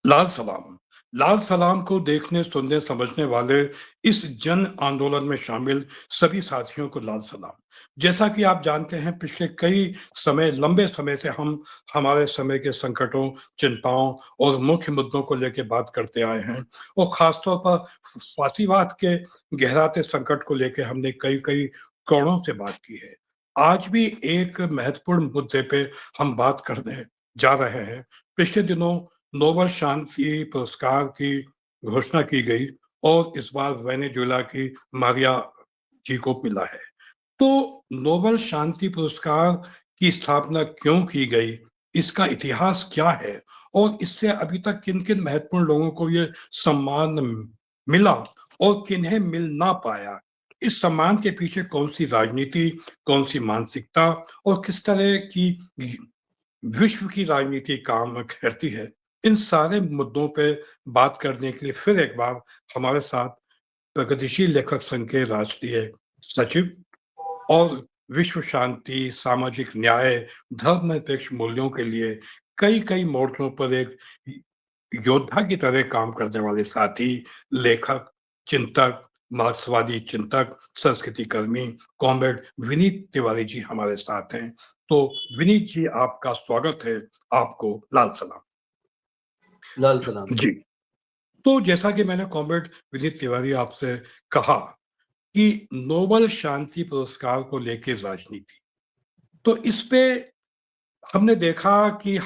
लाल सलाम। लाल सलाम को देखने, सुनने, समझने वाले इस जन आंदोलन में शामिल सभी साथियों को लाल सलाम। जैसा कि आप जानते हैं, पिछले कई लंबे समय से हम हमारे समय के संकटों, चिंताओं और मुख्य मुद्दों को लेकर बात करते आए हैं और खासतौर पर फासीवाद के गहराते संकट को लेकर हमने कई कोणों से बात की है। आज भी एक महत्वपूर्ण मुद्दे पे हम बात करने जा रहे हैं। पिछले दिनों नोबेल शांति पुरस्कार की घोषणा की गई और इस बार वेनेजुएला की मारिया जी को मिला है। तो नोबेल शांति पुरस्कार की स्थापना क्यों की गई, इसका इतिहास क्या है और इससे अभी तक किन-किन महत्वपूर्ण लोगों को ये सम्मान मिला और किन्हें मिल ना पाया। इस सम्मान के पीछे कौन-सी राजनीति, कौन-सी मानसिकता और किस तरह की विश्व की राजनीति काम करती है। इन सारे मुद्दों पे बात करने के लिए फिर एक बार हमारे साथ प्रगतिशील लेखक संघ के राष्ट्रीय सचिव और विश्व शांति, सामाजिक न्याय, धर्मनिरपेक्ष मूल्यों के लिए कई मोर्चों पर एक योद्धा की तरह काम करने वाले साथी, लेखक, चिंतक, मार्क्सवादी चिंतक, संस्कृति कर्मी, कॉमरेड विनीत तिवारी जी हमारे साथ हैं। तो विनीत जी, आपका स्वागत है। आपको लाल सलाम। लाल सलाम। जी। तो जैसा कि मैंने कॉमरेड विनीत तिवारी आपसे कहा कि नोबेल शांति पुरस्कार को लेके राजनीति, तो इस पे हमने देखा कि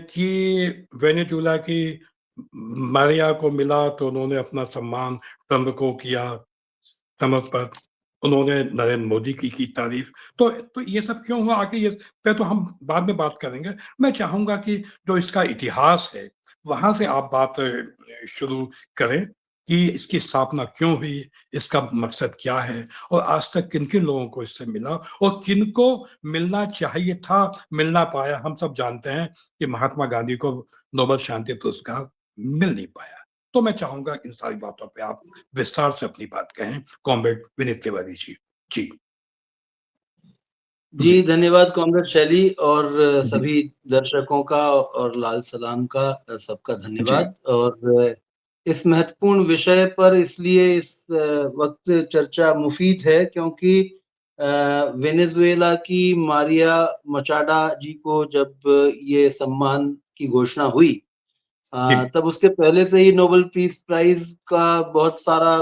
कि वेनेजुएला की मारिया को मिला तो उन्होंने अपना सम्मान ट्रंप को किया समर्पित। उन्होंने नरेंद्र मोदी की तारीफ। तो ये सब क्यों हुआ, आगे ये पे तो हम बाद में बात करेंगे। मैं चाहूंगा कि जो इसका इतिहास है वहां से आप बात शुरू करें कि इसकी स्थापना क्यों हुई, इसका मकसद क्या है और आज तक किन किन लोगों को इससे मिला और किनको मिलना चाहिए था, मिल ना पाया। हम सब जानते हैं कि महात्मा गांधी को नोबेल शांति पुरस्कार मिल नहीं पाया। तो मैं चाहूंगा इन सारी बातों पे आप विस्तार से अपनी बात कहें, कॉमरेड विनीत तिवारी जी। जी। जी। जी, धन्यवाद कॉमरेड शैली और जी। सभी दर्शकों का और लाल सलाम का सबका जी। धन्यवाद। और इस महत्वपूर्ण विषय पर इसलिए इस वक़्त चर्चा मुफ़ीद है क्योंकि वेनेज़ुएला की मारिया मचाडा जी को जब ये सम्मान की घोषणा हुई, जी। तब उसके पहले से ही नोबेल पीस प्राइज़ का बहुत सारा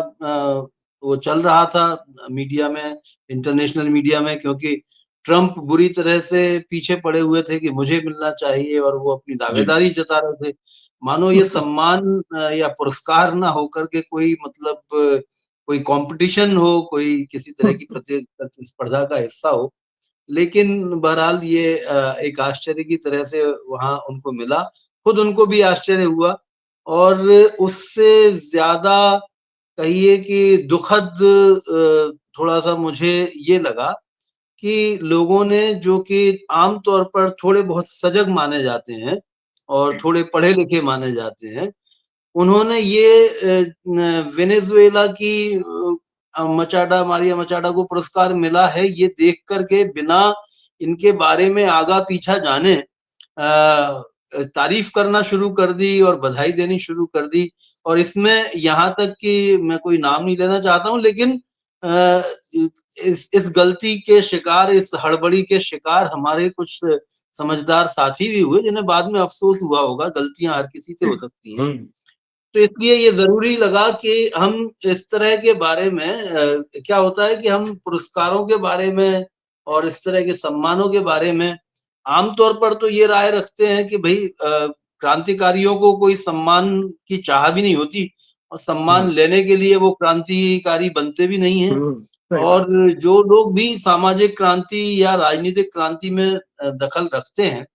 वो चल रहा था मीडिया में, इंटरनेशनल मीडिया में, क्योंकि ट्रम्प बुरी तरह से पीछे पड़े हुए थे कि मुझे मिलना चाहिए और वो अपनी जी। दावेदारी जता रहे थे। मानो ये सम्मान या पुरस्कार ना होकर के कोई मतलब कोई कॉम्पिटिशन हो, कोई किसी तरह की प्रतिस्पर्धा का हिस्सा हो। लेकिन बहरहाल ये एक आश्चर्य की तरह से वहाँ उनको मिला। खुद उनको भी आश्चर्य हुआ और उससे ज़्यादा कहिए कि दुखद थोड़ा-सा मुझे ये लगा कि लोगों ने, जो कि आम तौर पर थोड़े बहुत सजग माने जाते हैं और जी। थोड़े पढ़े-लिखे माने जाते हैं, उन्होंने ये वेनेज़ुएला की मचाडा, मारिया मचाडा को पुरस्कार मिला है, ये देख कर के बिना इनके बारे में आगा-पीछा जाने तारीफ़ करना शुरू कर दी और बधाई देनी शुरू कर दी। और इसमें यहाँ तक कि मैं कोई नाम नहीं लेना चाहता हूँ, लेकिन अ, इस गलती के शिकार, इस हड़बड़ी के शिकार हमारे कुछ समझदार साथी भी हुए, जिन्हें बाद में अफ़सोस हुआ होगा। गलतियाँ हर किसी से जी। हो सकती हैं। हुँ। तो इसलिए ये ज़रूरी लगा कि हम इस तरह के बारे में क्या होता है कि हम पुरस्कारों के बारे में और इस तरह के सम्मानों के बारे में आम तौर पर तो ये राय रखते हैं कि भई क्रांतिकारियों को कोई सम्मान की चाह भी नहीं होती और हुँ। सम्मान लेने के लिए वो क्रांतिकारी बनते भी नहीं हैं। हुँ। सही और बात है। जो लोग भी सामाजिक क्रांति या राजनीतिक क्रांति में दखल रखते हैं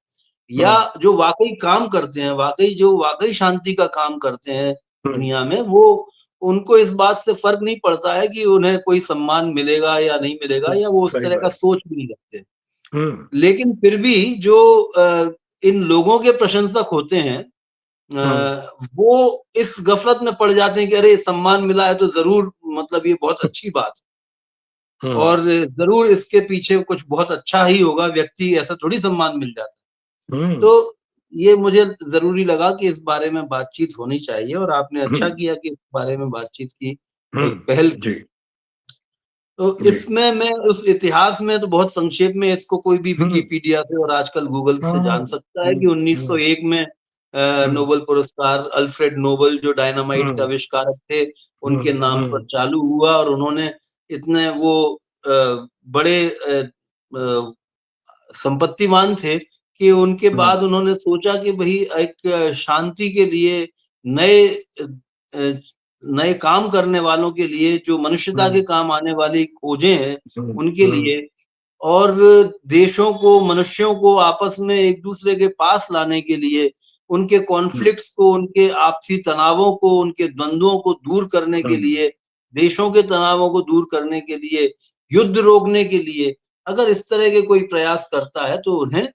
या हुँ। जो वाक़ई काम करते हैं, जो वाक़ई शांति का काम करते हैं हुँ। दुनिया में, वो उनको इस बात से फ़र्क नहीं पड़ता है कि उन्हें कोई सम्मान मिलेगा या नहीं मिलेगा, हुँ। या वो उस सही तरह का बात। सोच भी नहीं रखते। हुँ। लेकिन फिर भी जो इन लोगों के प्रशंसक होते हैं, हुँ। वो इस गफ़लत में पड़ जाते हैं कि अरे! सम्मान मिला है तो ज़रूर, मतलब ये बहुत अच्छी बात है हुँ। और ज़रूर इसके पीछे कुछ बहुत अच्छा ही होगा, व्यक्ति ऐसा थोड़ी सम्मान मिल जाता है। हुँ। तो ये मुझे ज़रूरी लगा कि इस बारे में बातचीत होनी चाहिए और आपने हुँ, अच्छा किया कि इस बारे में बातचीत की, हुँ, एक पहल जी, की। तो जी। इसमें मैं उस इतिहास में तो बहुत संक्षेप में इसको कोई भी हुँ, विकिपीडिया से और आजकल गूगल से हाँ, जान सकता है हुँ, कि हुँ, 1901 में हुँ, नोबेल पुरस्कार अल्फ्रेड नोबेल जो डायनामाइट के हुँ, आविष्कारक थे, हुँ, उनके नाम पर हुँ, चालू हुआ और उन्होंने इतने वो बड़े संपत्तिमान थे कि उनके हुँ, बाद उन्होंने सोचा कि भई एक शांति के लिए नए अ, नए काम करने वालों के लिए जो मनुष्यता हुँ, के काम आने वाली खोजें हैं, हुँ, उनके हुँ, लिए और देशों को, मनुष्यों को आपस में एक-दूसरे के पास लाने के लिए, उनके हुँ, कॉन्फ्लिक्ट्स को, उनके आपसी तनावों को, उनके द्वंद्वों को दूर करने के हुँ, लिए, देशों के तनावों को दूर करने के लिए, युद्ध रोकने के लिए, अगर इस तरह के कोई प्रयास करता है, तो उन्हें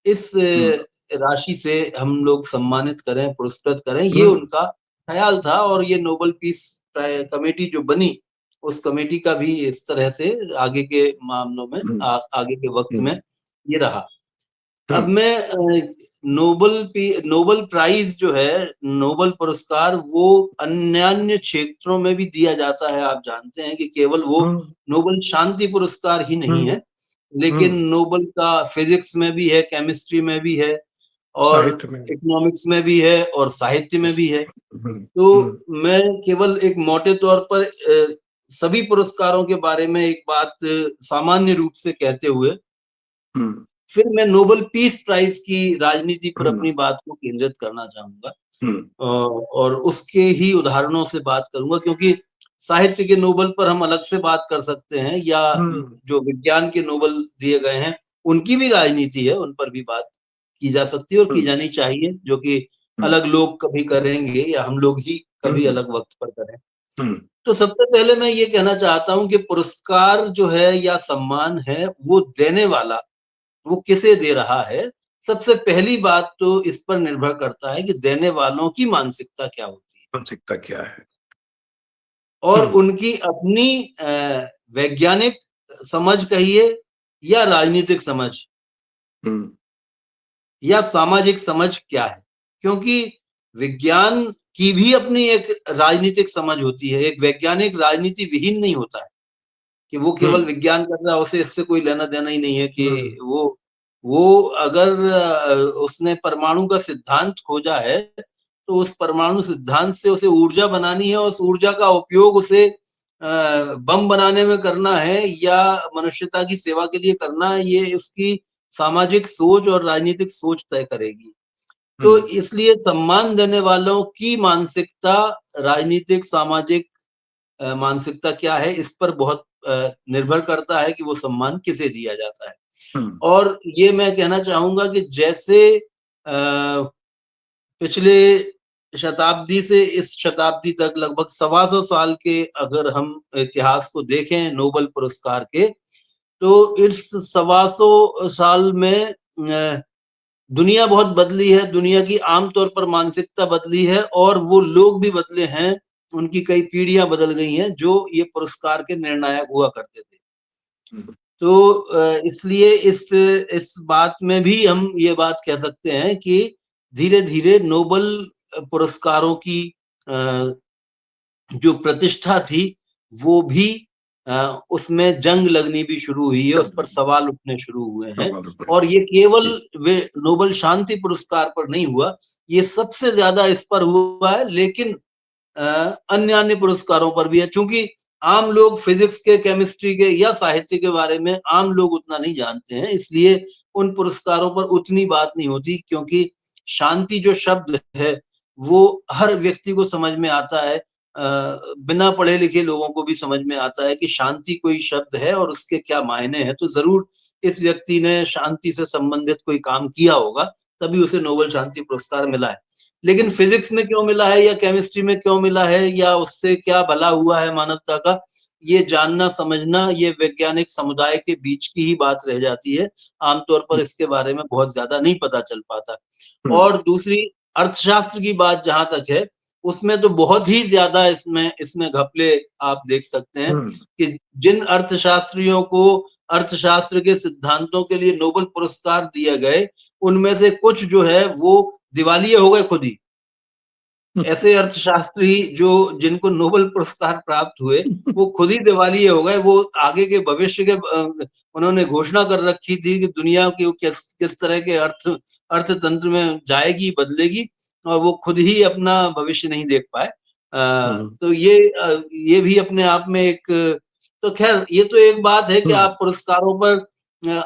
इस हुँ, राशि से हम लोग सम्मानित करें, पुरस्कृत करें, ये हुँ, उनका ख़्याल था और ये नोबेल पीस कमेटी जो बनी, उस कमेटी का भी इस तरह से आगे के मामलों में हुँ, आगे के वक़्त हुँ, में ये रहा। हुँ, अब मैं नोबेल प्राइज़ जो है, नोबेल पुरस्कार वो अन्यान्य क्षेत्रों में भी दिया जाता है। आप जानते हैं कि केवल वो हुँ, नोबेल शांति पुरस्कार ही नहीं हुँ, है, लेकिन हुँ, नोबेल का फिज़िक्स में भी है, केमिस्ट्री में भी है और साहित्य में। इकोनॉमिक्स में भी है और साहित्य में भी है। हुँ, तो हुँ, मैं केवल एक मोटे तौर पर सभी पुरस्कारों के बारे में एक बात सामान्य रूप से कहते हुए, हुँ, फिर मैं नोबेल पीस प्राइज़ की राजनीति पर हुँ, अपनी बात को केंद्रित करना चाहूँगा। हुँ, और उसके ही उदाहरणों से बात करूँगा क्योंकि साहित्य के नोबेल पर हम अलग से बात कर सकते हैं या हुँ, जो विज्ञान के नोबेल दिए गए हैं, उनकी भी राजनीति है, उन पर भी बात की जा सकती है और की हुँ, जानी चाहिए, जो कि हुँ, अलग लोग कभी करेंगे या हम लोग ही कभी हुँ, अलग वक़्त पर करें। हुँ, तो सबसे पहले मैं ये कहना चाहता हूँ कि पुरस्कार जो है या सम्मान है, वो देने वाला, वो किसे दे रहा है? सबसे पहली बात तो इस पर निर्भर करता है कि देने वालों की मानसिकता क्या होती है मानसिकता क्या है? और हुँ, उनकी अपनी वैज्ञानिक समझ कहिए या राजनीतिक समझ हुँ, या सामाजिक समझ क्या है? क्योंकि विज्ञान की भी अपनी एक राजनीतिक समझ होती है। एक वैज्ञानिक राजनीति विहीन नहीं होता है। कि वो हुँ, केवल विज्ञान कर रहा है, उसे इससे कोई लेना-देना ही नहीं है हुँ, कि वो अगर उसने परमाणु का सिद्धांत खोजा है, तो उस परमाणु सिद्धांत से उसे ऊर्जा बनानी है और उस ऊर्जा का उपयोग उसे बम बनाने में करना है या मनुष्यता की सेवा के लिए करना है, ये उसकी सामाजिक सोच और राजनीतिक सोच तय करेगी। हुँ, तो इसलिए सम्मान देने वालों की मानसिकता राजनीतिक, सामाजिक मानसिकता क्या है, इस पर बहुत निर्भर करता है कि वो सम्मान किसे दिया जाता है। हुँ, और ये मैं कहना चाहूँगा कि जैसे पिछले शताब्दी से इस शताब्दी तक लगभग सवा सौ साल के अगर हम इतिहास को देखें नोबेल पुरस्कार के, तो इस सवा सौ साल में दुनिया बहुत बदली है, दुनिया की आम तौर पर मानसिकता बदली है और वो लोग भी बदले हैं, उनकी कई पीढ़ियाँ बदल गई हैं, जो ये पुरस्कार के निर्णायक हुआ करते थे। हुँ, तो इसलिए इस बात में भी हम ये बात कह सकते हैं कि धीरे-धीरे नोबेल पुरस्कारों की अ, जो प्रतिष्ठा थी, वो भी उसमें जंग लगनी भी शुरू हुई है, उस पर सवाल उठने शुरू हुए हैं सवाल उठने और ये केवल जी, वे नोबेल शांति पुरस्कार पर नहीं हुआ, ये सबसे ज़्यादा इस पर हुआ है लेकिन अ, अन्य-अन्य पुरस्कारों पर भी है चूँकि आम लोग फिज़िक्स के, केमिस्ट्री के या साहित्य के बारे में आम लोग उतना नहीं जानते हैं, इसलिए उन पुरस्कारों पर उतनी बात नहीं होती क्योंकि शांति जो शब्द है, वो हर व्यक्ति को समझ में आता है। बिना पढ़े-लिखे लोगों को भी समझ में आता है कि शांति कोई शब्द है और उसके क्या मायने हैं, तो ज़रूर इस व्यक्ति ने शांति से संबंधित कोई काम किया होगा, तभी उसे नोबेल शांति पुरस्कार मिला है। लेकिन हुँ, फिज़िक्स में क्यों मिला है या केमिस्ट्री में क्यों मिला है या उससे क्या भला हुआ है मानवता का, ये जानना समझना ये वैज्ञानिक समुदाय के बीच की ही बात रह जाती है। आम तौर पर हुँ, इसके बारे में बहुत ज़्यादा नहीं पता चल पाता। हुँ, और दूसरी अर्थशास्त्र की बात जहाँ तक है, उसमें तो बहुत ही ज़्यादा इसमें इसमें घपले आप देख सकते हैं हुँ, कि जिन अर्थशास्त्रियों को अर्थशास्त्र के सिद्धांतों के लिए नोबेल पुरस्कार दिए गए, उनमें से कुछ जो है वो दिवालिये हो गए खुद ही। ऐसे अर्थशास्त्री जो जिनको नोबेल पुरस्कार प्राप्त हुए, वो खुद ही दिवालिये हो गए। वो आगे के भविष्य के उन्होंने घोषणा कर रखी थी कि दुनिया की किस किस तरह के अर्थतंत्र में जाएगी, बदलेगी और वो खुद ही अपना भविष्य नहीं देख पाए। हुँ, तो ये भी अपने आप में एक तो ख़ैर ये तो एक बात है कि हुँ, आप पुरस्कारों पर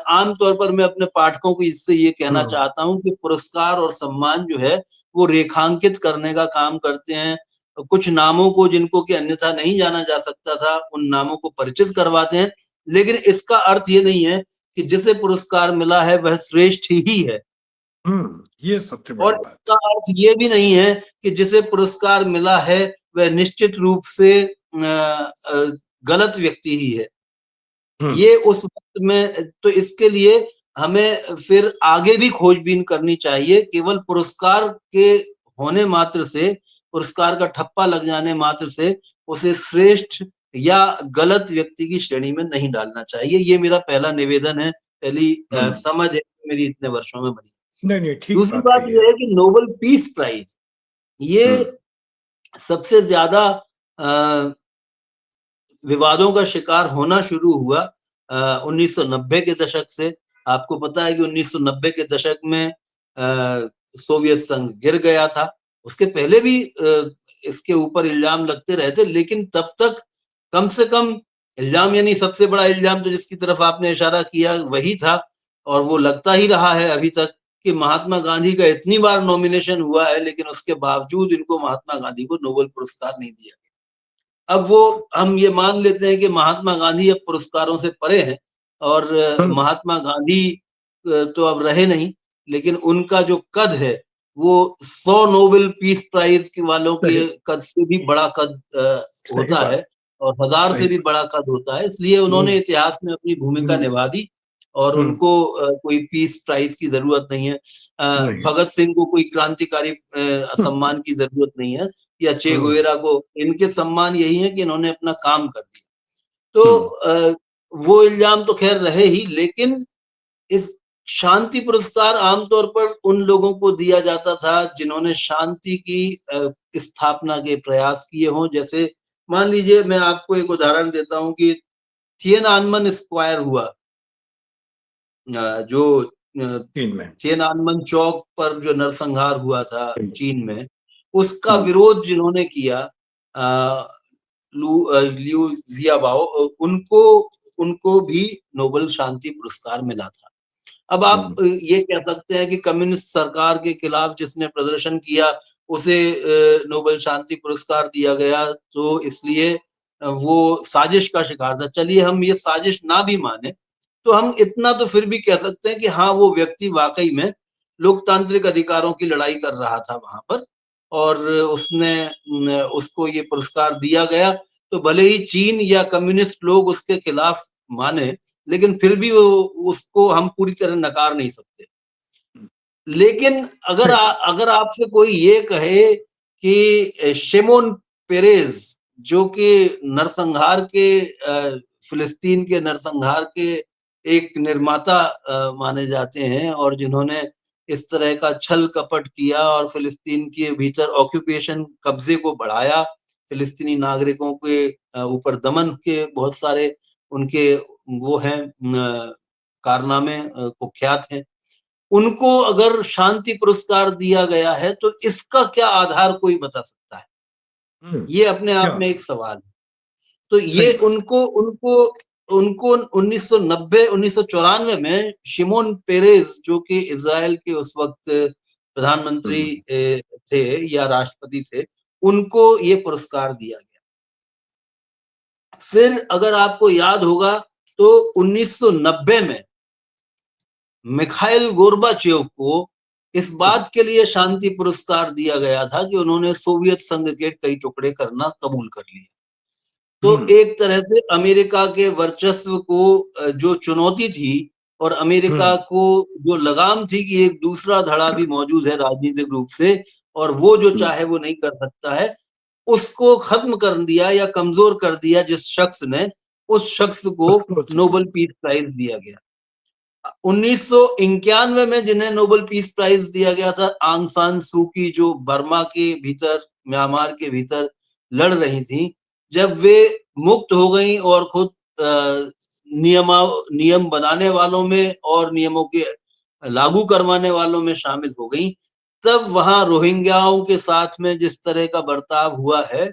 आम तौर पर मैं अपने पाठकों को इससे ये कहना हुँ, चाहता हूँ कि पुरस्कार और सम्मान जो है वो रेखांकित करने का काम करते हैं। कुछ नामों को जिनको कि अन्यथा नहीं जाना जा सकता था, उन नामों को परिचित करवाते हैं। लेकिन इसका अर्थ ये नहीं है कि जिसे पुरस्कार मिला है वह श्रेष्ठ ही है ये सबसे बड़ी और बात। इसका अर्थ ये भी नहीं है कि जिसे पुरस्कार मिला है वह निश्चित रूप से गलत व्यक्ति ही है। हुँ, ये उस वक़्त में तो इसके लिए हमें फिर आगे भी खोजबीन करनी चाहिए। केवल पुरस्कार के होने मात्र से, पुरस्कार का ठप्पा लग जाने मात्र से, उसे श्रेष्ठ या गलत व्यक्ति की श्रेणी में नहीं डालना चाहिए। ये मेरा पहला निवेदन है, पहली हुँ, समझ है मेरी इतने वर्षों में बनी। नहीं, नहीं, ठीक दूसरी बात बात कही है। ये है कि नोबेल पीस प्राइज़ ये हुँ, सबसे ज़्यादा अ, विवादों का शिकार होना शुरू हुआ 1990 के दशक से। आपको पता है कि 1990 के दशक में सोवियत संघ गिर गया था। उसके पहले भी इसके ऊपर इल्ज़ाम लगते रहे थे, लेकिन तब तक कम से कम इल्ज़ाम यानी सबसे बड़ा इल्ज़ाम तो जिसकी तरफ आपने इशारा किया वही था और वो लगता ही रहा है अभी तक कि महात्मा गांधी का इतनी बार नॉमिनेशन हुआ है, लेकिन उसके बावजूद इनको महात्मा गांधी को नोबेल पुरस्कार नहीं दिया। अब वो हम ये मान लेते हैं कि महात्मा गांधी अब पुरस्कारों से परे हैं और हुँ, महात्मा गांधी तो अब रहे नहीं, लेकिन उनका जो कद है, वो 100 नोबेल पीस प्राइज़ के वालों सही के कद से भी बड़ा कद सही होता बात, है और 1000 सही से भी बात। बड़ा कद होता है। इसलिए हुँ, उन्होंने इतिहास में अपनी भूमिका हुँ, निभा दी और हुँ, उनको कोई पीस प्राइज़ की ज़रूरत नहीं है। नहीं। भगत सिंह को कोई क्रांतिकारी सम्मान की ज़रूरत नहीं है। या चे हुँ, गुवेरा को इनके सम्मान यही है कि इन्होंने अपना काम कर दिया। तो हुँ, वो इल्ज़ाम तो ख़ैर रहे ही लेकिन इस शांति पुरस्कार आमतौर पर उन लोगों को दिया जाता था जिन्होंने शांति की स्थापना के प्रयास किए हों। जैसे मान लीजिए मैं आपको एक उदाहरण देता हूँ कि थिएनआनमन स्क्वायर हुआ जो चीन में। थिएनआनमन चौक पर जो नरसंहार हुआ था हुँ, चीन में, उसका हुँ, विरोध जिन्होंने किया लियू ज़ियाबाओ उनको उनको भी नोबेल शांति पुरस्कार मिला था। अब आप हुँ, ये कह सकते हैं कि कम्युनिस्ट सरकार के खिलाफ जिसने प्रदर्शन किया, उसे नोबेल शांति पुरस्कार दिया गया, तो इसलिए वो साजिश का शिकार था। चलिए हम ये साजिश ना भी माने, तो हम इतना तो फिर भी कह सकते हैं कि हाँ, वो व्यक्ति वाक़ई में लोकतांत्रिक अधिकारों की लड़ाई कर रहा था वहाँ पर और उसने उसको ये पुरस्कार दिया गया, तो भले ही चीन या कम्युनिस्ट लोग उसके खिलाफ माने, लेकिन फिर भी वो उसको हम पूरी तरह नकार नहीं सकते। हुँ, लेकिन सही बात। अगर आपसे कोई ये कहे कि शिमोन पेरेज़ जो कि नरसंहार के फ़िलिस्तीन के नरसंहार के एक निर्माता माने जाते हैं और जिन्होंने इस तरह का छल-कपट किया और फ़िलिस्तीन के भीतर ऑक्यूपेशन कब्ज़े को बढ़ाया, फ़िलिस्तीनी नागरिकों के ऊपर दमन के बहुत सारे उनके वो हैं कारनामे कुख्यात हैं। उनको अगर शांति पुरस्कार दिया गया है, तो इसका क्या आधार कोई बता सकता है? हुँ, ये अपने आप क्या में एक सवाल है। तो ये सही बात। उनको उनको उनको 1990 1994 में शिमोन पेरेज़ जो कि इज़राइल के उस वक़्त प्रधानमंत्री हुँ, थे या राष्ट्रपति थे, उनको ये पुरस्कार दिया गया। फिर अगर आपको याद होगा तो 1990 में मिखाइल गोर्बाचेव को इस हुँ, बात के लिए शांति पुरस्कार दिया गया था कि उन्होंने सोवियत संघ के कई टुकड़े करना कबूल कर लिए। तो हुँ, एक तरह से अमेरिका के वर्चस्व को जो चुनौती थी और अमेरिका हुँ, को जो लगाम थी कि एक दूसरा धड़ा भी मौजूद है राजनीतिक रूप से और वो जो चाहे वो नहीं कर सकता है, उसको खत्म कर दिया या कमजोर कर दिया जिस शख्स ने, उस शख्स को उसको नोबेल पीस प्राइज दिया गया। 1991 में जिन्हें नोबेल पीस प्राइज दिया गया था, आंग सान सू की, जो बर्मा के भीतर, म्यांमार के भीतर लड़ रही थी, जब वे मुक्त हो गई और खुद नियम बनाने वालों में और नियमों के लागू करवाने वालों में शामिल हो गई, तब वहां रोहिंग्याओं के साथ में जिस तरह का बर्ताव हुआ है,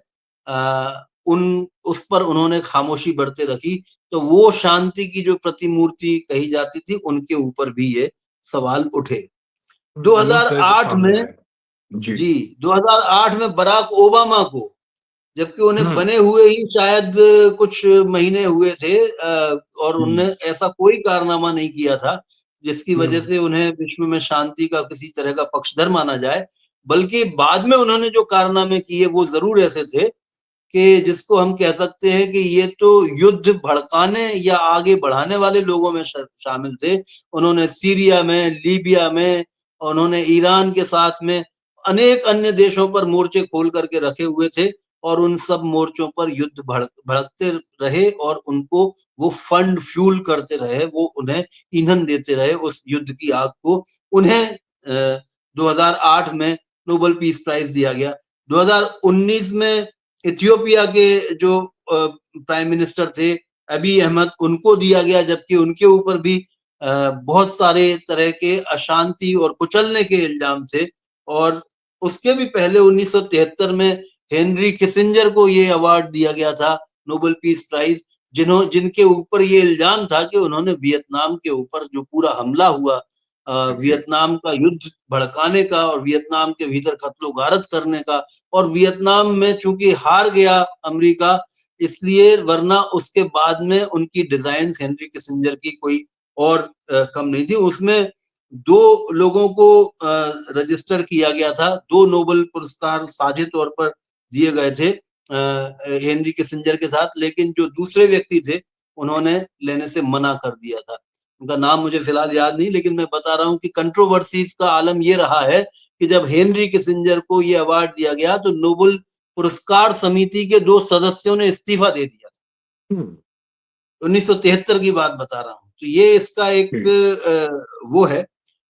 उन उस पर उन्होंने खामोशी बरते रखी। तो वो शांति की जो प्रतिमूर्ति कही जाती थी, उनके ऊपर भी ये सवाल उठे। जुलूम से 2008 सामने में, आए। जी। जी, 2008 में बराक ओबामा को, जबकि उन्हें हुँ, बने हुए ही शायद कुछ महीने हुए थे, और हुँ, उनने ऐसा कोई कारनामा नहीं किया था जिसकी वजह हुँ, से उन्हें विश्व में शांति का किसी तरह का पक्षधर माना जाए। बल्कि बाद में उन्होंने जो कारनामे किए वो जरूर ऐसे थे कि जिसको हम कह सकते हैं कि ये तो युद्ध भड़काने या आगे बढ़ाने वाले लोगों में शामिल थे। उन्होंने सीरिया में, लीबिया में, उन्होंने ईरान के साथ में अनेक अन्य देशों पर मोर्चे खोल करके रखे हुए थे, और उन सब मोर्चों पर युद्ध भड़कते रहे, और उनको वो फंड फ्यूल करते रहे, वो उन्हें ईंधन देते रहे उस युद्ध की आग को। उन्हें 2008 में नोबेल पीस प्राइज दिया गया। 2019 में इथियोपिया के जो प्राइम मिनिस्टर थे, अबी अहमद, उनको दिया गया, जबकि उनके ऊपर भी बहुत सारे तरह के अशांति और कुचलने के इल्जाम थे। और उसके भी पहले 1973 में हेनरी किसिंजर को ये अवार्ड दिया गया था, नोबेल पीस प्राइज, जिनके ऊपर ये इल्जाम था कि उन्होंने वियतनाम के ऊपर जो पूरा हमला हुआ, जी। वियतनाम का युद्ध भड़काने का और वियतनाम के भीतर कत्लो गारत करने का, और वियतनाम में चूंकि हार गया अमेरिका, इसलिए, वरना उसके बाद में उनकी डिजाइन हेनरी किसिंजर की कोई और कम नहीं थी। उसमें दो लोगों को रजिस्टर किया गया था, दो नोबेल पुरस्कार साझे तौर पर दिए गए थे हेनरी किसिंजर के साथ, लेकिन जो दूसरे व्यक्ति थे उन्होंने लेने से मना कर दिया था। उनका नाम मुझे फिलहाल याद नहीं, लेकिन मैं बता रहा हूँ कि कंट्रोवर्सीज का आलम ये रहा है कि जब हेनरी किसिंजर को ये अवार्ड दिया गया तो नोबेल पुरस्कार समिति के दो सदस्यों ने इस्तीफा दे दिया था। हुँ, 1973 की बात बता रहा हूँ। तो ये इसका एक जी, वो है।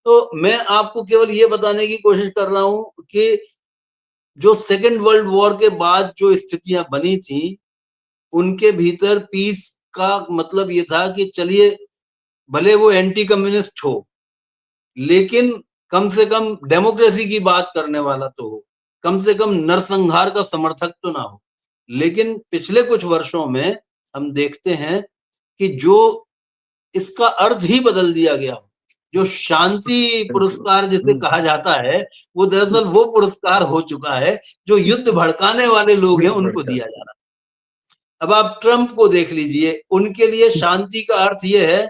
तो मैं आपको केवल ये बताने की कोशिश कर रहा हूँ कि जो सेकेंड वर्ल्ड वॉर के बाद जो स्थितियां बनी थी, उनके भीतर पीस का मतलब ये था कि चलिए, भले वो एंटी कम्युनिस्ट हो, लेकिन कम से कम डेमोक्रेसी की बात करने वाला तो हो, कम से कम नरसंहार का समर्थक तो ना हो। लेकिन पिछले कुछ वर्षों में हम देखते हैं कि जो इसका अर्थ ही बदल दिया गया हो। जो शांति बिल्कुल। पुरस्कार जिसे हुँ, कहा जाता है, वो हुँ, दरअसल वो पुरस्कार हो चुका है जो युद्ध भड़काने वाले लोग हैं युद्ध उनको भड़का दिया जा रहा है। अब आप ट्रम्प को देख लीजिए, उनके लिए शांति का अर्थ ये है हुँ,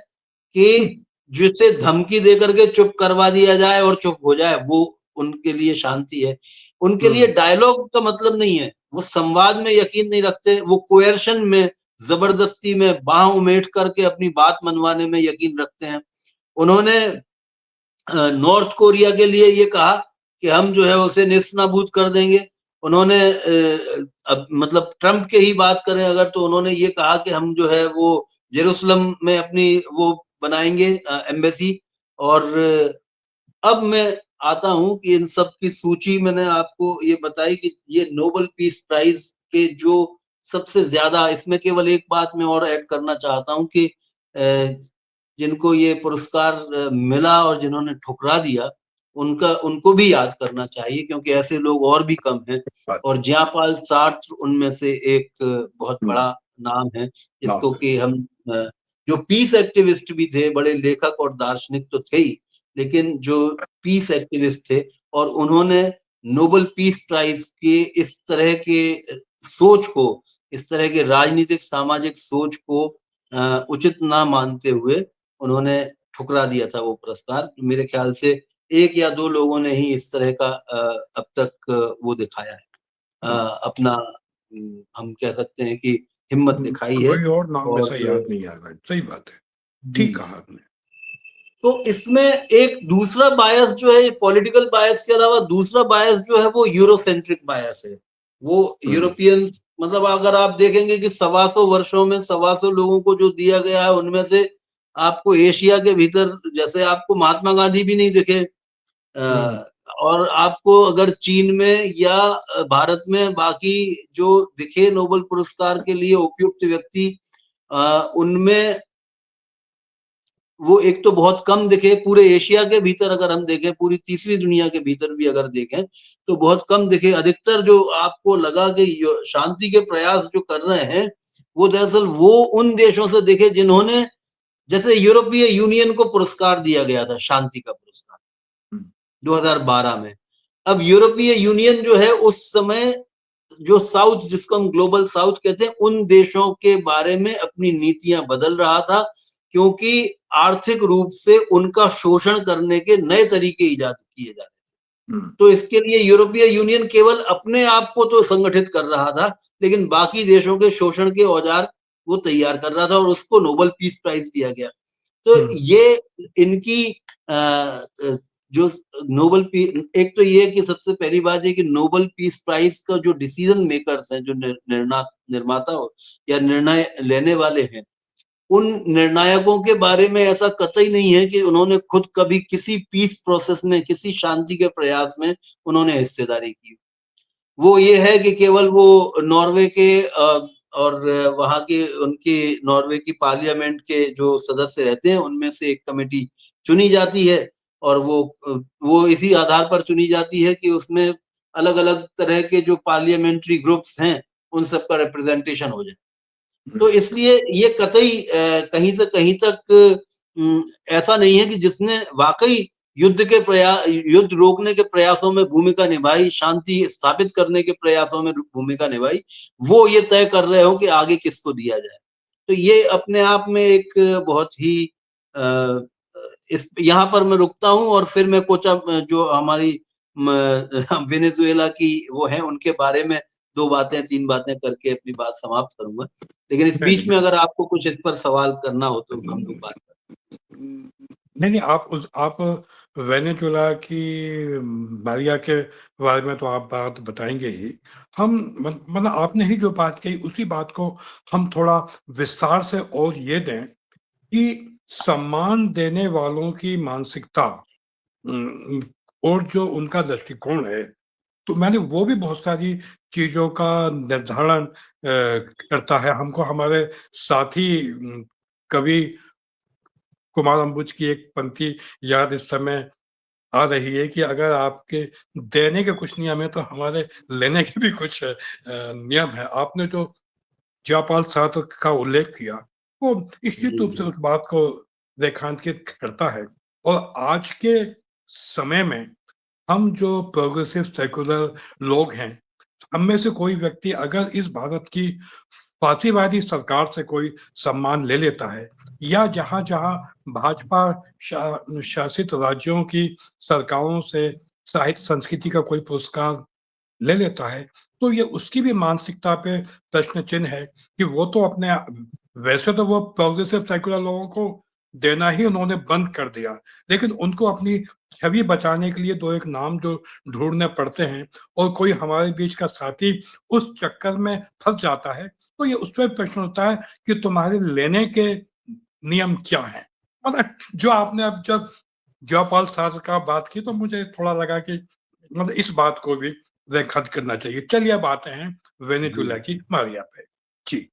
कि जिसे धमकी दे करके चुप करवा दिया जाए और चुप हो जाए, वो उनके लिए शांति है। उनके लिए हुँ, डायलॉग का मतलब नहीं है, वो संवाद में यकीन नहीं रखते, वो कोएर्शन में, जबरदस्ती में बांह उमेट करके अपनी बात मनवाने में यकीन रखते हैं। उन्होंने नॉर्थ कोरिया के लिए ये कहा कि हम जो है उसे नेस्तनाबूद कर देंगे। उन्होंने अब मतलब ट्रम्प के ही बात करें अगर, तो उन्होंने ये कहा कि हम जो है वो जेरूसलम में अपनी वो बनाएंगे एम्बेसी। और अब मैं आता हूँ कि इन सब की सूची मैंने आपको ये बताई कि ये नोबेल पीस प्राइज के जो सबसे ज्यादा, इसमें केवल एक बात मैं और ऐड करना चाहता हूँ कि जिनको ये पुरस्कार मिला और जिन्होंने ठुकरा दिया, उनका उनको भी याद करना चाहिए, क्योंकि ऐसे लोग और भी कम हैं। बात और ज्यापाल सार्त्र उनमें से एक बहुत हुँ, बड़ा नाम है, नाम जिसको है। कि हम जो पीस एक्टिविस्ट भी थे, बड़े लेखक और दार्शनिक तो थे ही, लेकिन जो पीस एक्टिविस्ट थे, और उन्होंने नोबेल पीस प्राइज के इस तरह के सोच को, इस तरह के राजनीतिक सामाजिक सोच को उचित ना मानते हुए उन्होंने ठुकरा दिया था वो पुरस्कार। मेरे ख्याल से एक या दो लोगों ने ही इस तरह का अब तक वो दिखाया है, हुँ, अपना हम कह सकते हैं कि हिम्मत दिखाई है। कोई और नाम और वैसा याद नहीं आ रहा है। सही बात है। जी, ठीक कहा आपने। तो इसमें एक दूसरा बायस जो है, पॉलिटिकल बायस के अलावा दूसरा बायस जो है वो यूरोसेंट्रिक बायस है। वो हुँ, यूरोपियंस, मतलब अगर आप देखेंगे कि 125 वर्षों में 125 लोगों को जो दिया गया है, उनमें से आपको एशिया के भीतर जैसे आपको महात्मा गांधी भी नहीं दिखे, हुँ, और आपको अगर चीन में या भारत में बाकी जो दिखे नोबेल पुरस्कार के लिए उपयुक्त व्यक्ति, उनमें वो एक तो बहुत कम दिखे। पूरे एशिया के भीतर अगर हम देखें, पूरी तीसरी दुनिया के भीतर भी अगर देखें, तो बहुत कम दिखे। अधिकतर जो आपको लगा कि शांति के प्रयास जो कर रहे हैं, वो दरअसल वो उन देशों से दिखे जिन्होंने, जैसे यूरोपीय यूनियन को पुरस्कार दिया गया था, शांति का पुरस्कार हुँ, 2012 में। अब यूरोपीय यूनियन जो है उस समय, जो साउथ, जिसको हम ग्लोबल साउथ कहते हैं, उन देशों के बारे में अपनी नीतियां बदल रहा था, क्योंकि आर्थिक रूप से उनका शोषण करने के नए तरीके इजाद किए जा रहे थे। हुँ, तो इसके लिए यूरोपीय यूनियन केवल अपने आप को तो संगठित कर रहा था, लेकिन बाकी देशों के शोषण के औजार वो तैयार कर रहा था, और उसको नोबेल पीस प्राइज दिया गया। तो हुँ, ये इनकी जो नोबेल पी एक तो ये कि सबसे पहली बात है कि नोबेल पीस प्राइज का जो डिसीजन मेकर्स हैं, जो निर्माता या निर्णय लेने वाले हैं, उन निर्णायकों के बारे में ऐसा कतई नहीं है कि उन्होंने खुद कभी किसी पीस प्रोसेस में, किसी शांति के प्रयास में उन्होंने हिस्सेदारी की। वो ये है कि केवल वो नॉर्वे के और वहाँ के उनके नॉर्वे की पार्लियामेंट के जो सदस्य रहते हैं, उनमें से एक कमेटी चुनी जाती है, और वो इसी आधार पर चुनी जाती है कि उसमें अलग-अलग तरह के जो पार्लियामेंट्री ग्रुप्स हैं, उन सब का रिप्रेजेंटेशन हो जाए। हुँ, तो इसलिए ये कतई कहीं से कहीं तक ऐसा नहीं है कि जिसने वाक़ई युद्ध रोकने के प्रयासों में भूमिका निभाई, शांति स्थापित करने के प्रयासों में भूमिका निभाई, वो ये तय कर रहे हो कि आगे किसको दिया जाए। तो ये अपने आप में एक बहुत ही अ, इस यहाँ पर मैं रुकता हूँ, और फिर मैं जो हमारी वेनेजुएला की वो है, उनके बारे में 2 बातें 3 बातें करके अपनी बात समाप्त करूँगा। लेकिन इस नहीं, बीच में नहीं, अगर आपको कुछ इस पर सवाल करना हो तो हम लोग बात करें। नहीं, नहीं, आप वेनेजुएला की मारिया के बारे में तो आप बात बताएँगे ही। हम मतलब आपने ही जो बात कही उसी बात को हम थोड़ा विस्तार से और ये दें कि सम्मान देने वालों की मानसिकता उम, और जो उनका दृष्टिकोण है, तो मैंने वो भी बहुत सारी चीज़ों का निर्धारण करता है। हमको हमारे साथी कवि कुमार अंबुज की एक पंक्ति याद इस समय आ रही है कि अगर आपके देने के कुछ नियम है, तो हमारे लेने के भी कुछ नियम है। आपने जो जयपाल सारथी का उल्लेख किया, वो निश्चित जी, रूप से जी। उस बात को रेखांकित करता है और आज के समय में हम जो प्रोग्रेसिव सेक्युलर लोग हैं, हम में से कोई व्यक्ति अगर इस भारत की फासीवादी सरकार से कोई सम्मान ले लेता है या जहाँ-जहाँ भाजपा शासित राज्यों की सरकारों से साहित्य संस्कृति का कोई पुरस्कार ले लेता है, तो ये उसकी भी मानसिकता पे प्रश्न चिन्ह है कि वो तो अपने वैसे तो वो प्रोग्रेसिव सेक्युलर लोगों को देना ही उन्होंने बंद कर दिया, लेकिन उनको अपनी छवि बचाने के लिए 2 एक नाम जो ढूँढने पड़ते हैं और कोई हमारे बीच का साथी उस चक्कर में फँस जाता है, तो ये उस पे प्रश्न उठता है कि तुम्हारे लेने के नियम क्या हैं? मतलब जो आपने अब जब जयपाल सर का बात की तो मुझे थोड़ा लगा कि मतलब इस बात को भी रेखांकित करना चाहिए। चलिए अब आते हैं जी। वेनेजुएला की मारिया पे। जी।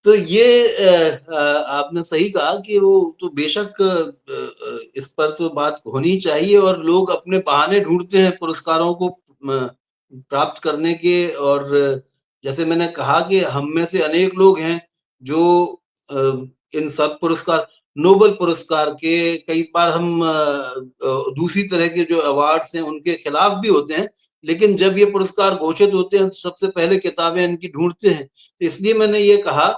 तो ये आपने सही कहा कि वो तो बेशक इस पर तो बात होनी चाहिए, और लोग अपने बहाने ढूँढते हैं पुरस्कारों को प्राप्त करने के। और जैसे मैंने कहा कि हम में से अनेक लोग हैं जो इन सब पुरस्कार, नोबेल पुरस्कार के, कई बार हम दूसरी तरह के जो अवार्ड्स हैं उनके खिलाफ भी होते हैं, लेकिन जब ये पुरस्कार घोषित होते हैं तो सबसे पहले किताबें इनकी ढूँढते हैं। तो इसलिए मैंने ये कहा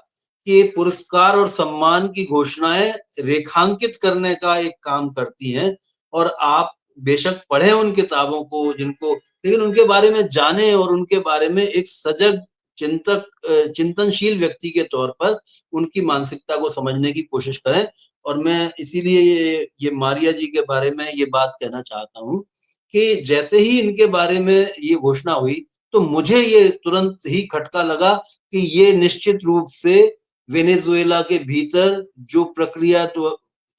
कि पुरस्कार और सम्मान की घोषणाएँ रेखांकित करने का एक काम करती हैं, और आप बेशक पढ़ें उन किताबों को जिनको, लेकिन उनके बारे में जानें और उनके बारे में एक सजग चिंतनशील व्यक्ति के तौर पर उनकी मानसिकता को समझने की कोशिश करें। और मैं इसीलिए ये मारिया जी के बारे में ये बात कहना चाहता हूँ कि जैसे ही इनके बारे में ये घोषणा हुई, तो मुझे ये तुरंत ही खटका लगा कि ये निश्चित रूप से वेनेजुएला के भीतर जो प्रक्रिया तो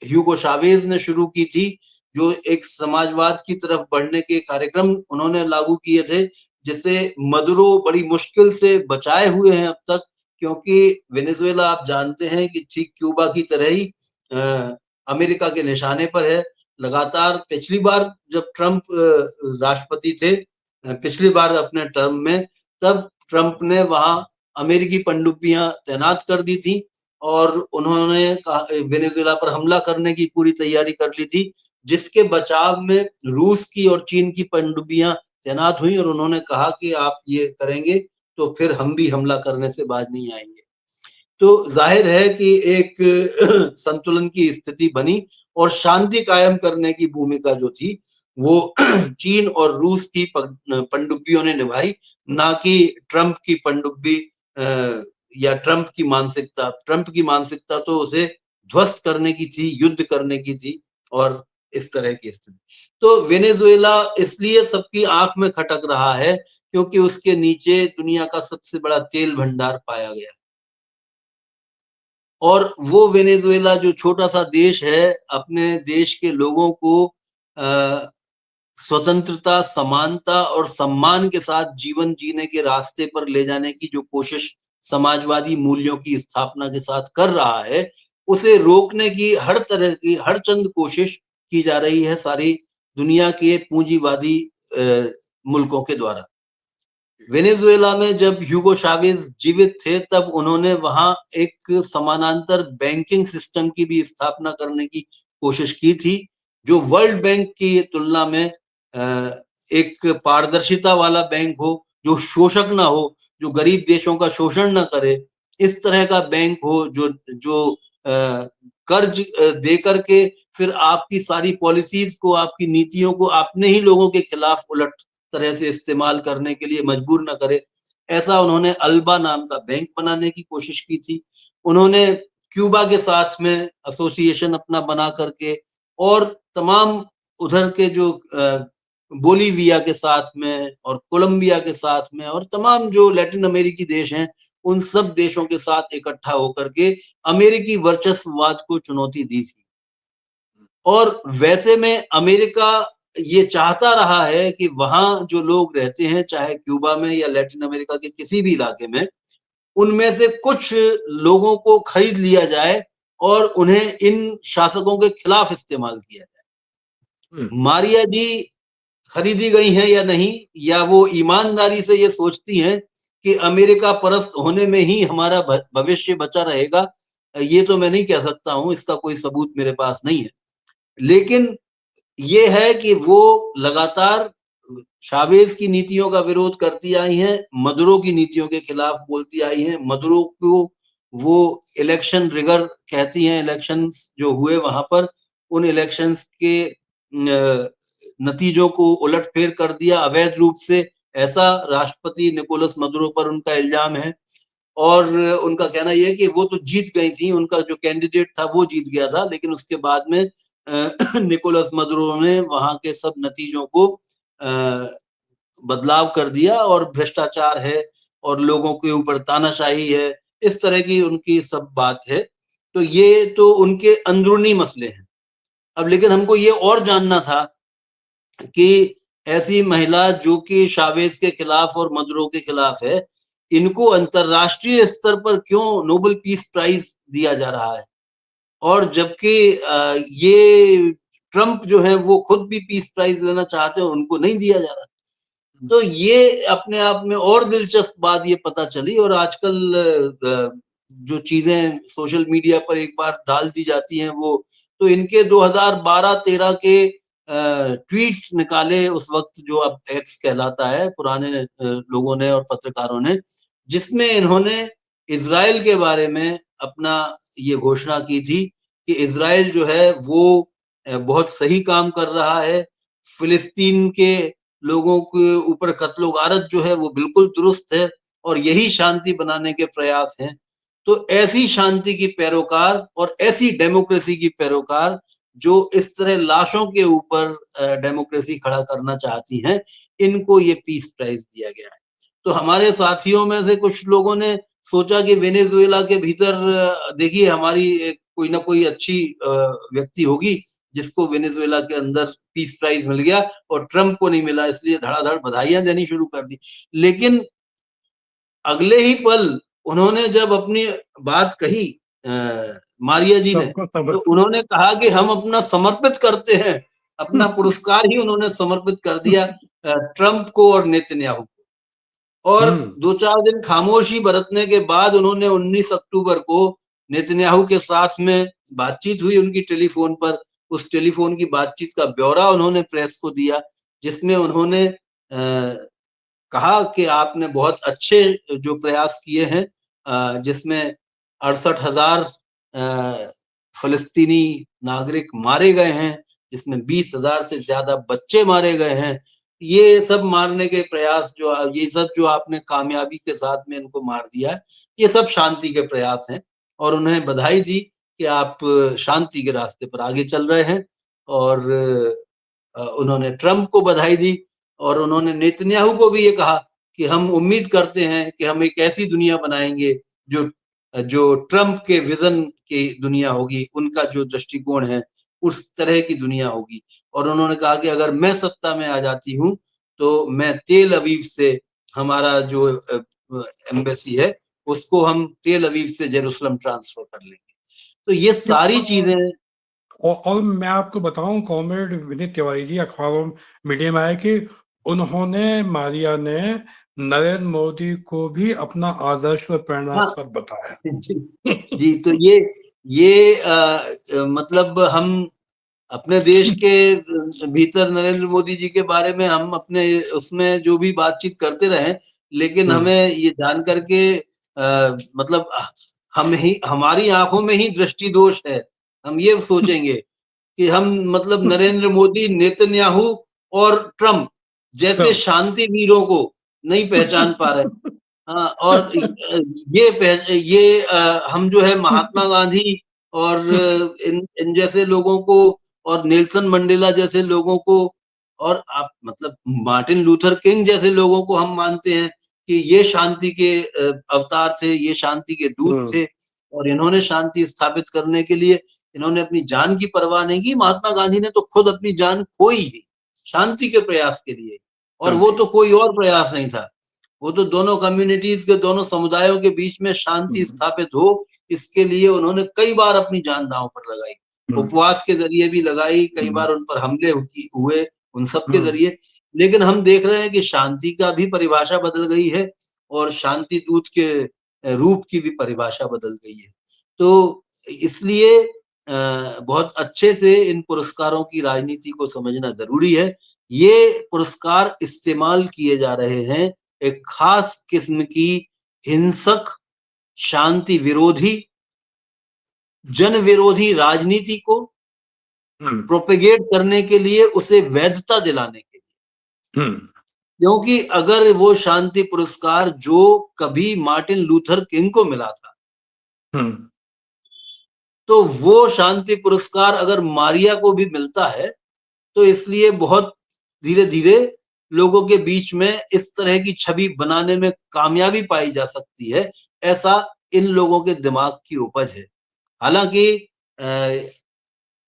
ह्यूगो चावेज़ ने शुरू की थी, जो एक समाजवाद की तरफ बढ़ने के कार्यक्रम उन्होंने लागू किए थे, जिसे मदुरो बड़ी मुश्किल से बचाए हुए हैं अब तक, क्योंकि वेनेजुएला आप जानते हैं कि ठीक क्यूबा की तरह ही अमेरिका के निशाने पर है। लगातार पिछली बार जब ट्रम्प राष्ट्रपति थे, पिछली बार अपने टर्म में, तब ट्रम्प ने वहाँ अमेरिकी पनडुब्बियां तैनात कर दी थी और उन्होंने वेनेजुएला पर हमला करने की पूरी तैयारी कर ली थी, जिसके बचाव में रूस की और चीन की पनडुब्बियां तैनात हुई और उन्होंने कहा कि आप ये करेंगे तो फिर हम भी हमला करने से बाज नहीं आएंगे। तो जाहिर है कि एक संतुलन की स्थिति बनी और शांति कायम करने की भूमिका जो थी वो चीन और रूस की पनडुब्बियों ने निभाई, ना कि ट्रम्प की पनडुब्बी या ट्रम्प की मानसिकता तो उसे ध्वस्त करने की थी, युद्ध करने की थी और इस तरह की स्थिति। तो वेनेजुएला इसलिए सबकी आंख में खटक रहा है क्योंकि उसके नीचे दुनिया का सबसे बड़ा तेल भंडार पाया गया और वो वेनेजुएला जो छोटा-सा देश है, अपने देश के लोगों को स्वतंत्रता, समानता और सम्मान के साथ जीवन जीने के रास्ते पर ले जाने की जो कोशिश समाजवादी मूल्यों की स्थापना के साथ कर रहा है, उसे रोकने की हर तरह की हर चंद कोशिश की जा रही है सारी दुनिया के पूंजीवादी मुल्कों के द्वारा। वेनेजुएला में जब ह्यूगो चावेज़ जीवित थे, तब उन्होंने वहाँ एक समानांतर बैंकिंग सिस्टम की भी स्थापना करने की कोशिश की थी, जो वर्ल्ड बैंक की तुलना में एक पारदर्शिता वाला बैंक हो, जो शोषक ना हो, जो गरीब देशों का शोषण ना करे, इस तरह का बैंक हो जो जो कर्ज दे करके फिर आपकी सारी पॉलिसीज़ को, आपकी नीतियों को अपने ही लोगों के खिलाफ उलट तरह से इस्तेमाल करने के लिए मजबूर ना करे। ऐसा उन्होंने अल्बा नाम का बैंक बनाने की कोशिश की थी। उन्होंने क्यूबा के साथ में एसोसिएशन अपना बना करके और तमाम उधर के जो बोलीविया के साथ में और कोलंबिया के साथ में और तमाम जो लैटिन अमेरिकी देश हैं, उन सब देशों के साथ इकट्ठा होकर के अमेरिकी वर्चस्ववाद को चुनौती दी थी। और वैसे में अमेरिका ये चाहता रहा है कि वहाँ जो लोग रहते हैं, चाहे क्यूबा में या लैटिन अमेरिका के किसी भी इलाके में, उनमें से कुछ लोगों को खरीद लिया जाए और उन्हें इन शासकों के खिलाफ इस्तेमाल किया जाए। हुँ, मारिया जी खरीदी गई हैं या नहीं, या वो ईमानदारी से ये सोचती हैं कि अमेरिका परस्त होने में ही हमारा भविष्य बचा रहेगा, ये तो मैं नहीं कह सकता हूँ, इसका कोई सबूत मेरे पास नहीं है। लेकिन ये है कि वो लगातार चावेज़ की नीतियों का विरोध करती आई हैं, मदुरो की नीतियों के खिलाफ बोलती आई हैं। मदुरो को वो इलेक्शन रिगर कहती हैं, इलेक्शंस जो हुए वहाँ पर, उन इलेक्शंस के नतीजों को उलट-फेर कर दिया अवैध रूप से, ऐसा राष्ट्रपति निकोलस मदुरो पर उनका इल्ज़ाम है। और उनका कहना ये है कि वो तो जीत गई थी, उनका जो कैंडिडेट था वो जीत गया था, लेकिन उसके बाद में निकोलस मदुरो ने वहाँ के सब नतीजों को बदलाव कर दिया और भ्रष्टाचार है और लोगों के ऊपर तानाशाही है, इस तरह की उनकी सब बात है। तो ये तो उनके अंदरूनी मसले हैं। अब लेकिन हमको ये और जानना था कि ऐसी महिला जो कि चावेज़ के खिलाफ और मदुरो के खिलाफ है, इनको अंतर्राष्ट्रीय स्तर पर क्यों नोबेल पीस प्राइज़ दिया जा रहा है? और जबकि ये ट्रम्प जो है वो खुद भी पीस प्राइज़ लेना चाहते हैं, उनको नहीं दिया जा रहा। हुँ, तो ये अपने आप में और दिलचस्प बात ये पता चली और आजकल जो चीज़ें सोशल मीडिया पर एक बार डाल दी जाती हैं वो, तो इनके 2012-13 के ट्वीट्स निकाले उस वक़्त, जो अब एक्स कहलाता है, पुराने लोगों ने और पत्रकारों ने, जिसमें इन्होंने इज़राइल के बारे में अपना ये घोषणा की थी कि इज़राइल जो है वो बहुत सही काम कर रहा है। फ़िलिस्तीन के लोगों के ऊपर कत्लो-गारत जो है वो बिल्कुल दुरुस्त है और यही शांति बनाने के प्रयास हैं। तो ऐसी शांति की पैरोकार और ऐसी डेमोक्रेसी की पैरोकार जो इस तरह लाशों के ऊपर डेमोक्रेसी खड़ा करना चाहती हैं, इनको ये पीस प्राइज दिया गया है। तो हमारे साथियों में से कुछ लोगों ने सोचा कि वेनेजुएला के भीतर देखिए हमारी एक कोई ना कोई अच्छी व्यक्ति होगी जिसको वेनेजुएला के अंदर पीस प्राइज मिल गया और ट्रम्प को नहीं मिला, इसलिए धड़ाधड़ बधाइयां देनी शुरू कर दी। लेकिन अगले ही पल उन्होंने जब अपनी बात कही मारिया जी ने, सबको तो सब्र। उन्होंने कहा कि हम अपना समर्पित करते हैं, अपना पुरस्कार ही उन्होंने समर्पित कर दिया ट्रम्प को और नेतन्याहू को। और हम्म। 2-4 दिन खामोशी बरतने के बाद उन्होंने 19 अक्टूबर को नेतन्याहू के साथ में बातचीत हुई उनकी टेलीफोन पर। उस टेलीफोन की बातचीत का ब्यौरा उन्होंने प्रेस को दिया, जिसमें उन्होंने कहा कि आपने बहुत अच्छे जो प्रयास किए हैं, जिसमें 68,000 फलस्तीनी नागरिक मारे गए हैं, जिसमें 20,000 से ज्यादा बच्चे मारे गए हैं। ये सब मारने के प्रयास ये सब जो आपने कामयाबी के साथ में इनको मार दिया है, ये सब शांति के प्रयास हैं। और उन्हें बधाई दी कि आप शांति के रास्ते पर आगे चल रहे हैं। और उन्होंने ट्रम्प को बधाई दी और उन्होंने नेतन्याहू को भी ये कहा कि हम उम्मीद करते हैं कि हम एक ऐसी दुनिया बनाएंगे जो जो ट्रम्प के विजन की दुनिया होगी, उनका जो दृष्टिकोण है उस तरह की दुनिया होगी। और उन्होंने कहा कि अगर मैं सत्ता में आ जाती हूँ तो मैं तेल अवीव से हमारा जो एम्बेसी है उसको हम तेल अवीव से जेरूसलम ट्रांसफर कर लेंगे। तो ये सारी चीजें और मैं आपको बताऊं, कॉमरेड विनीत तिवारी जी, अखबारों मीडिया में आया कि उन्होंने, मारिया ने नरेंद्र मोदी को भी अपना आदर्श व हाँ प्रेरणास्पद बताया। जी जी, तो ये मतलब हम अपने देश के भीतर नरेंद्र मोदी जी के बारे में हम अपने उसमें जो भी बातचीत करते रहे, लेकिन हम्म। हमें ये जान करके मतलब हम ही हमारी आंखों में ही दृष्टि दोष है। हम ये सोचेंगे कि हम मतलब नरेंद्र मोदी, नेतन्याहू और ट्रम्प जैसे तब शांति वीरों को नहीं पहचान पा रहे। हाँ, और हम जो है महात्मा गांधी और इन इन जैसे लोगों को और नेल्सन मंडेला जैसे लोगों को और आप मतलब मार्टिन लूथर किंग जैसे लोगों को हम मानते हैं कि ये शांति के अवतार थे, ये शांति के दूत थे और इन्होंने शांति स्थापित करने के लिए इन्होंने अपनी जान की परवाह नहीं की। महात्मा गांधी ने तो खुद अपनी जान खोई ही शांति के प्रयास के लिए, और वो जी। तो कोई और प्रयास नहीं था। वो तो दोनों कम्युनिटीज के, दोनों समुदायों के बीच में शांति स्थापित हो, इसके लिए उन्होंने कई बार अपनी जान दांव पर लगाई। उपवास के जरिए भी लगाई, कई बार उन पर हमले हुए, उन सब के जरिए। लेकिन हम देख रहे हैं कि शांति का भी परिभाषा बदल गई है और शांति दूत के रूप की भी परिभाषा बदल गई है। तो इसलिए बहुत अच्छे से इन पुरस्कारों की राजनीति को समझना जरूरी है। ये पुरस्कार इस्तेमाल किए जा रहे हैं एक खास किस्म की हिंसक, शांति विरोधी, जन विरोधी राजनीति को प्रोपेगेट करने के लिए, उसे वैधता दिलाने के लिए। क्योंकि अगर वो शांति पुरस्कार जो कभी मार्टिन लूथर किंग को मिला था, तो वो शांति पुरस्कार अगर मारिया को भी मिलता है, तो इसलिए बहुत धीरे-धीरे लोगों के बीच में इस तरह की छवि बनाने में कामयाबी पाई जा सकती है, ऐसा इन लोगों के दिमाग की उपज है। हालाँकि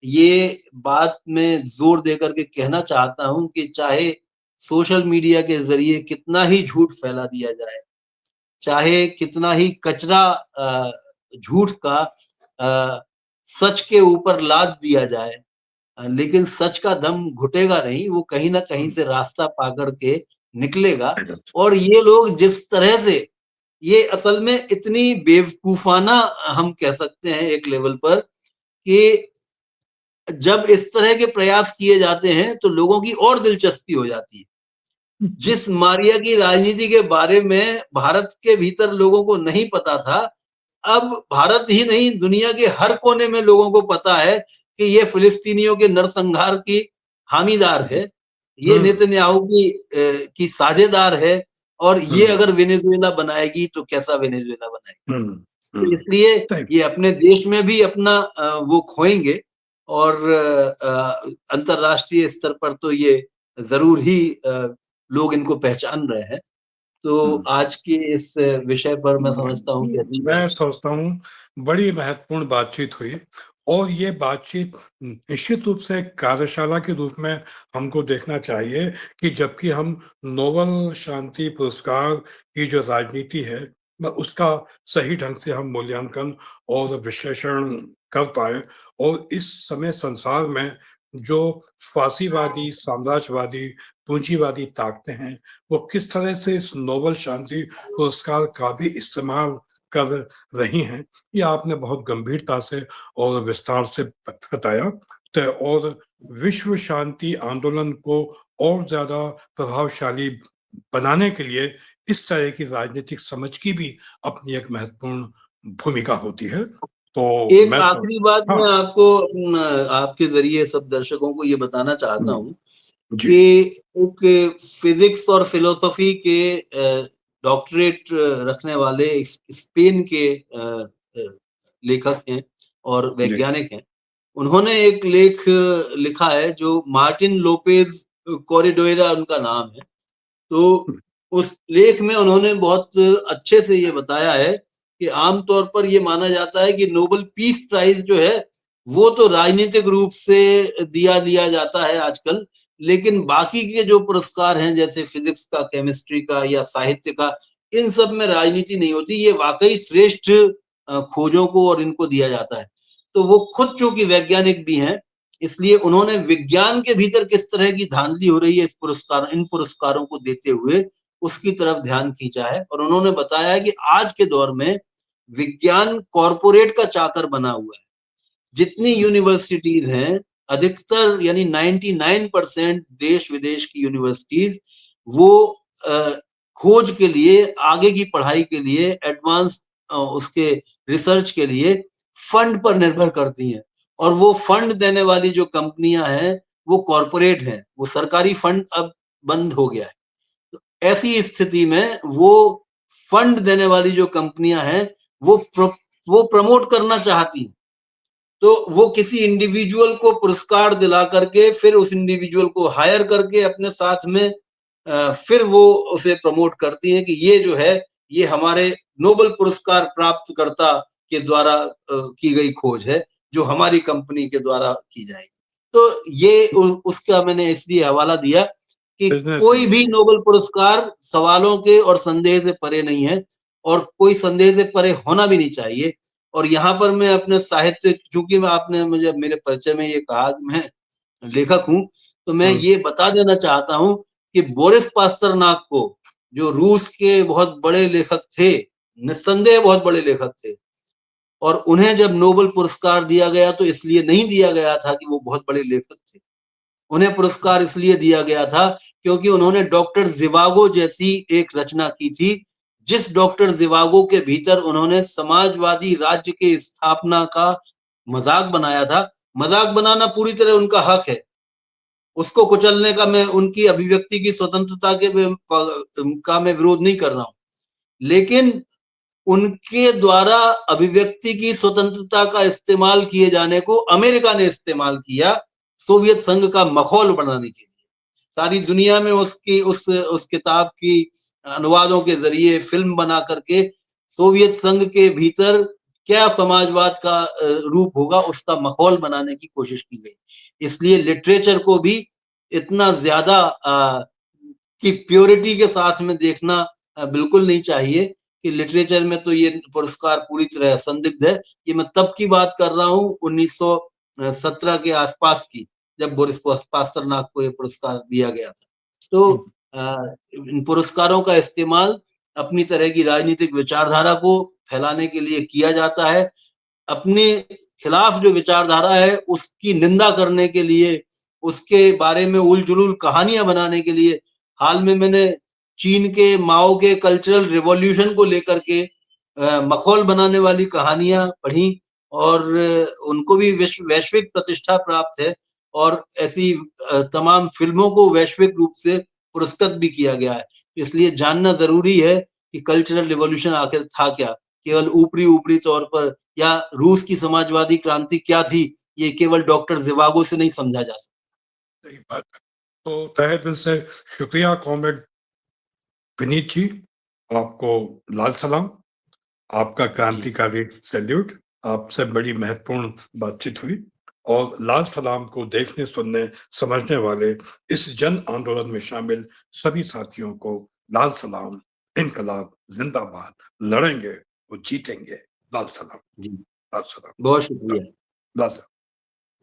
ये बात मैं ज़ोर देकर के कहना चाहता हूँ कि चाहे सोशल मीडिया के ज़रिए कितना ही झूठ फैला दिया जाए, चाहे कितना ही कचरा झूठ का सच के ऊपर लाद दिया जाए, लेकिन सच का दम घुटेगा नहीं, वो कहीं न कहीं से रास्ता पा कर के निकलेगा। और ये लोग जिस तरह से, ये असल में इतनी बेवकूफ़ाना हम कह सकते हैं एक लेवल पर, कि जब इस तरह के प्रयास किए जाते हैं तो लोगों की और दिलचस्पी हो जाती है। जिस मारिया की राजनीति के बारे में भारत के भीतर लोगों को नहीं पता था, अब भारत ही नहीं दुनिया के हर कोने में लोगों को पता है कि ये फिलिस्तीनियों के नरसंहार की हामीदार है, ये नेतन्याहू की साझेदार है और ये हुँ, अगर वेनेजुएला बनाएगी तो कैसा वेनेजुएला बनाएगी। हुँ, तो हुँ, इसलिए सही ये अपने देश में भी अपना वो खोएँगे और अंतर्राष्ट्रीय स्तर पर तो ये ज़रूर ही लोग इनको पहचान रहे हैं। तो हुँ। आज के इस विषय पर मैं समझता हूँ कि अच्छी बात मैं सोचता हूँ बड़ी महत्वपूर्ण बातचीत हुई और ये बातचीत निश्चित रूप से एक कार्यशाला के रूप में हमको देखना चाहिए कि जबकि हम नोबेल शांति पुरस्कार की जो राजनीति है उसका सही ढंग से हम मूल्यांकन और विश्लेषण कर पाए और इस समय संसार में जो फासीवादी साम्राज्यवादी पूंजीवादी ताकतें हैं वो किस तरह से इस नोबेल शांति पुरस्कार का भी इस्तेमाल कर रही हैं, ये आपने बहुत गंभीरता से और विस्तार से बताया। तो और विश्व शांति आंदोलन को और ज़्यादा प्रभावशाली बनाने के लिए इस तरह की राजनीतिक समझ की भी अपनी एक महत्वपूर्ण भूमिका होती है। तो एक मैं स आखिरी बात हाँ, मैं आपको आपके ज़रिए सब दर्शकों को ये बताना चाहता हुँ, हूँ जी, कि एक फिज़िक्स और फ़िलॉसफ़ी के डॉक्टरेट रखने वाले स्पेन के लेखक हैं और जी, वैज्ञानिक हैं। उन्होंने एक लेख लिखा है जो मार्टिन लोपेज़ कोरिडोरा उनका नाम है। तो हुँ, उस लेख में उन्होंने बहुत अच्छे से ये बताया है कि आम तौर पर ये माना जाता है कि नोबेल पीस प्राइज़ जो है, वो तो राजनीतिक रूप से दिया लिया जाता है आजकल, लेकिन बाकी के जो पुरस्कार हैं जैसे फिज़िक्स का, केमिस्ट्री का या साहित्य का, इन सब में राजनीति नहीं होती। ये वाक़ई श्रेष्ठ खोजों को और इनको दिया जाता है। तो वो खुद चूँकि वैज्ञानिक भी हैं, इसलिए उन्होंने विज्ञान के भीतर किस तरह की धांधली हो रही है इन पुरस्कारों को देते हुए, उसकी तरफ ध्यान खींचा है और उन्होंने बताया है कि आज के दौर में विज्ञान कॉर्पोरेट का चाकर बना हुआ है। जितनी हुँ, यूनिवर्सिटीज़ हैं, अधिकतर यानी 99% देश-विदेश की यूनिवर्सिटीज़ वो अ, खोज के लिए, आगे की पढ़ाई के लिए, एडवांस उसके रिसर्च के लिए फंड पर निर्भर करती हैं और वो फंड देने वाली जो कंपनियाँ हैं, वो कॉर्पोरेट हैं। वो सरकारी फंड अब बंद हो गया है। तो ऐसी स्थिति में वो फंड देने वाली जो कंपनियाँ हैं, वो प्रमोट करना चाहती हैं। तो वो किसी इंडिविजुअल को पुरस्कार दिला करके फिर उस इंडिविजुअल को हायर करके अपने साथ में फिर वो उसे प्रमोट करती हैं कि ये जो है ये हमारे नोबेल पुरस्कार प्राप्तकर्ता के द्वारा की गई खोज है जो हमारी कंपनी के द्वारा की जाएगी। तो ये उसका मैंने इसलिए हवाला दिया कि बिज़नेस कोई भी नोबेल पुरस्कार सवालों के और संदेह से परे नहीं है और कोई संदेह से परे होना भी नहीं चाहिए। और यहाँ पर मैं अपने साहित्य चूँकि मैं आपने मुझे मेरे परिचय में ये कहा कि मैं लेखक हूँ, तो मैं हुँ, ये बता देना चाहता हूँ कि बोरिस पास्टरनाक को, जो रूस के बहुत बड़े लेखक थे, निस्संदेह बहुत बड़े लेखक थे और उन्हें जब नोबेल पुरस्कार दिया गया तो इसलिए नहीं दिया गया था कि वो बहुत बड़े लेखक थे। उन्हें पुरस्कार इसलिए दिया गया था क्योंकि उन्होंने डॉक्टर ज़िवागो जैसी एक रचना की थी, जिस डॉक्टर ज़िवागो के भीतर उन्होंने समाजवादी राज्य की स्थापना का मज़ाक बनाया था। मज़ाक बनाना पूरी तरह उनका हक है। उसको कुचलने का मैं उनकी अभिव्यक्ति की स्वतंत्रता के का मैं विरोध नहीं कर रहा हूँ। लेकिन उनके द्वारा अभिव्यक्ति की स्वतंत्रता का इस्तेमाल किए जाने को अमेरिका ने इस्तेमाल किया, सोवियत संघ का मखौल बनाने के लिए। सारी दुनिया में उसकी उस किताब की अनुवादों के ज़रिए फ़िल्म बना करके सोवियत संघ के भीतर क्या समाजवाद का रूप होगा, उसका माहौल बनाने की कोशिश की गई। इसलिए लिटरेचर को भी इतना ज़्यादा की प्योरिटी के साथ में देखना बिल्कुल नहीं चाहिए कि लिटरेचर में तो ये पुरस्कार पूरी तरह संदिग्ध है। ये मैं तब की बात कर रहा हूँ 1917 के आसपास की, जब बोरिस पास्टरनाक को ये पुरस्कार दिया गया था। तो हुँ, इन पुरस्कारों का इस्तेमाल अपनी तरह की राजनीतिक विचारधारा को फैलाने के लिए किया जाता है। अपने खिलाफ जो विचारधारा है, उसकी निंदा करने के लिए, उसके बारे में उल-जुलूल कहानियाँ बनाने के लिए, हाल में मैंने चीन के माओ के कल्चरल रिवॉल्यूशन को लेकर के मखौल बनाने वाली कहानियाँ पढ़ी और उनको भी वैश्विक प्रतिष्ठा प्राप्त है और ऐसी तमाम फ़िल्मों को वैश्विक रूप से पुरस्कृत भी किया गया है। इसलिए जानना ज़रूरी है कि कल्चरल रिवॉल्यूशन आखिर था क्या? केवल ऊपरी-ऊपरी तौर पर या रूस की समाजवादी क्रांति क्या थी, ये केवल डॉक्टर ज़िवागो से नहीं समझा जा सकता। सही बात है। तो तहे दिल से शुक्रिया कॉमरेड विनीत जी, आपको लाल सलाम, आपका जी, क्रांतिकारी सैल्यूट, आपसे बड़ी महत्वपूर्ण बातचीत हुई और लाल सलाम को देखने, सुनने, समझने वाले इस जन आंदोलन में शामिल सभी साथियों को लाल सलाम, इनकलाब जिंदाबाद, लड़ेंगे और जीतेंगे, लाल सलाम, जी। लाल सलाम, बहुत शुक्रिया। लाल सलाम।